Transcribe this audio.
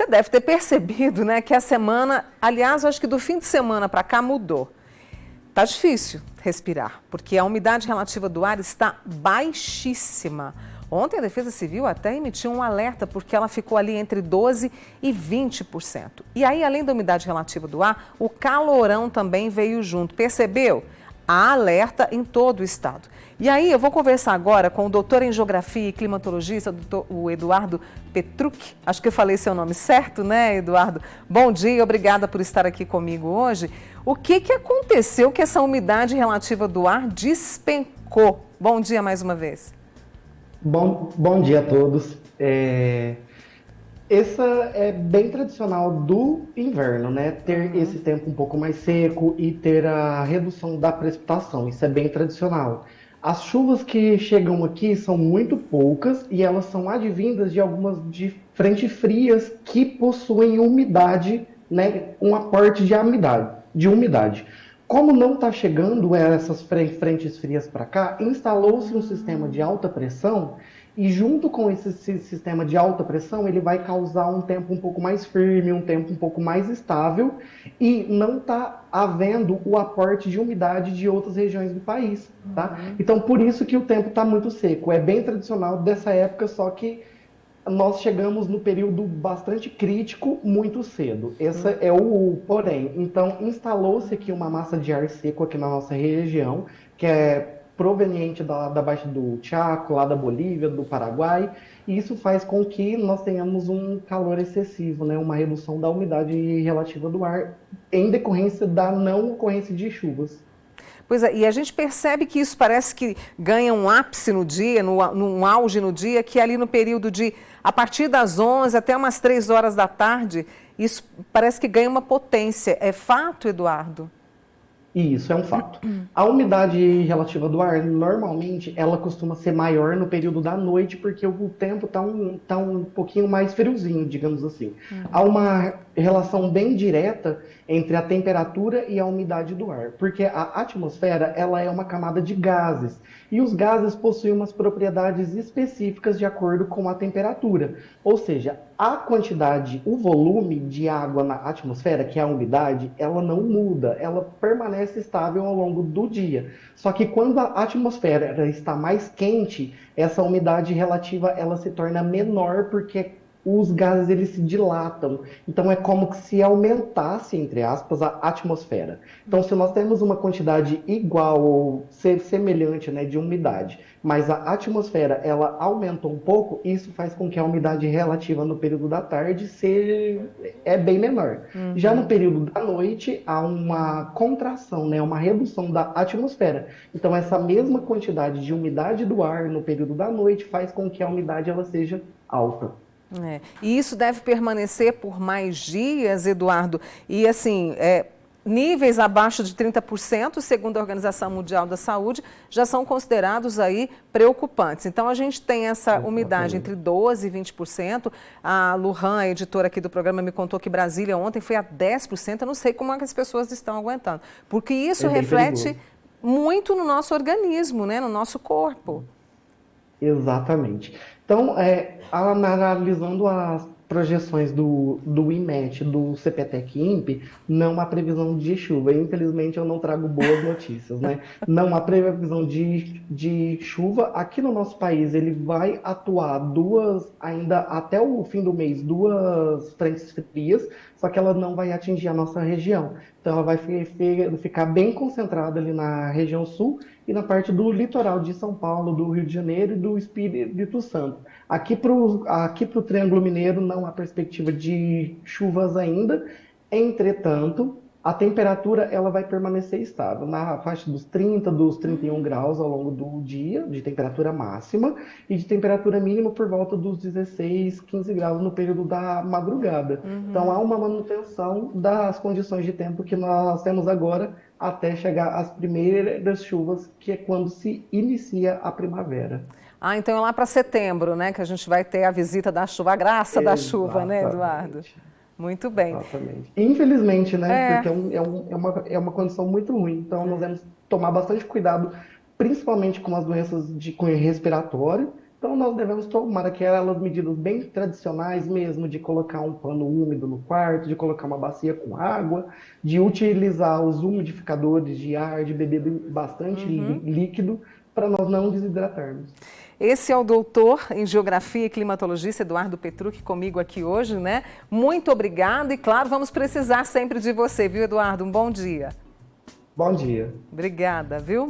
Você deve ter percebido, né, que a semana, aliás, eu acho que do fim de semana para cá mudou. Tá difícil respirar, porque a umidade relativa do ar está baixíssima. Ontem a Defesa Civil até emitiu um alerta, porque ela ficou ali entre 12% e 20%. E aí, além da umidade relativa do ar, o calorão também veio junto. Percebeu? Há alerta em todo o estado. E aí, eu vou conversar agora com o doutor em Geografia e Climatologista, o Eduardo Petruc. Acho que eu falei seu nome certo, né, Eduardo? Bom dia, obrigada por estar aqui comigo hoje. O que aconteceu que essa umidade relativa do ar despencou? Bom dia mais uma vez. Bom dia a todos. Essa é bem tradicional do inverno, né? Ter esse tempo um pouco mais seco e ter a redução da precipitação. Isso é bem tradicional. As chuvas que chegam aqui são muito poucas e elas são advindas de algumas de frentes frias que possuem umidade, né? Um aporte de umidade. Como não está chegando essas frentes frias para cá, instalou-se um sistema de alta pressão e junto com esse sistema de alta pressão ele vai causar um tempo um pouco mais firme, um tempo um pouco mais estável e não está havendo o aporte de umidade de outras regiões do país, tá? Então por isso que o tempo está muito seco. É bem tradicional dessa época, só que nós chegamos no período bastante crítico muito cedo. Esse é o porém. Então, instalou-se aqui uma massa de ar seco aqui na nossa região, que é proveniente da Baixa do Chaco, lá da Bolívia, do Paraguai, e isso faz com que nós tenhamos um calor excessivo, né? Uma redução da umidade relativa do ar em decorrência da não ocorrência de chuvas. Pois é, e a gente percebe que isso parece que ganha um ápice no dia, num auge no dia, que é ali no período de, a partir das 11 até umas 3 horas da tarde, isso parece que ganha uma potência. É fato, Eduardo? Isso é um fato. A umidade relativa do ar, normalmente, ela costuma ser maior no período da noite, porque o tempo está um pouquinho mais friozinho, digamos assim. Há uma relação bem direta entre a temperatura e a umidade do ar, porque a atmosfera, ela é uma camada de gases, e os gases possuem umas propriedades específicas de acordo com a temperatura. Ou seja, a quantidade, o volume de água na atmosfera, que é a umidade, ela não muda, ela permanece estável ao longo do dia. Só que quando a atmosfera está mais quente, essa umidade relativa ela se torna menor porque os gases eles se dilatam. Então é como se aumentasse, entre aspas, a atmosfera. Então se nós temos uma quantidade igual ou semelhante, né, de umidade, mas a atmosfera ela aumenta um pouco, isso faz com que a umidade relativa no período da tarde é bem menor. Já no período da noite há uma contração, né, uma redução da atmosfera. Então essa mesma quantidade de umidade do ar no período da noite faz com que a umidade ela seja alta. E isso deve permanecer por mais dias, Eduardo? E assim, níveis abaixo de 30%, segundo a Organização Mundial da Saúde, já são considerados aí preocupantes. Então a gente tem essa umidade entre 12% e 20%. A Lujan, a editora aqui do programa, me contou que Brasília ontem foi a 10%. Eu não sei como é que as pessoas estão aguentando, porque isso reflete muito no nosso organismo, né, no nosso corpo. Exatamente. Então, analisando as projeções do IMET, do CPTEC-INPE, não há previsão de chuva. Infelizmente, eu não trago boas notícias, né? Não há previsão de chuva. Aqui no nosso país, ele vai atuar ainda até o fim do mês, 2 frentes frias, só que ela não vai atingir a nossa região. Então, ela vai ficar bem concentrada ali na região sul e na parte do litoral de São Paulo, do Rio de Janeiro e do Espírito Santo. Aqui para o Triângulo Mineiro não há perspectiva de chuvas ainda, entretanto, a temperatura ela vai permanecer estável, na faixa dos 30, dos 31 graus ao longo do dia, de temperatura máxima, e de temperatura mínima por volta dos 16, 15 graus no período da madrugada. Então há uma manutenção das condições de tempo que nós temos agora até chegar às primeiras chuvas, que é quando se inicia a primavera. Então é lá para setembro, né, que a gente vai ter a visita da chuva, a graça da chuva, né, Eduardo? Muito bem. Exatamente. Infelizmente, né, porque é uma condição muito ruim, então nós devemos tomar bastante cuidado, principalmente com as doenças de cunho respiratório. Então nós devemos tomar aquelas medidas bem tradicionais mesmo, de colocar um pano úmido no quarto, de colocar uma bacia com água, de utilizar os umidificadores de ar, de beber bastante líquido, para nós não desidratarmos. Esse é o doutor em Geografia e Climatologista, Eduardo Petrucci, comigo aqui hoje, né? Muito obrigada e, claro, vamos precisar sempre de você, viu, Eduardo? Um bom dia. Bom dia. Obrigada, viu?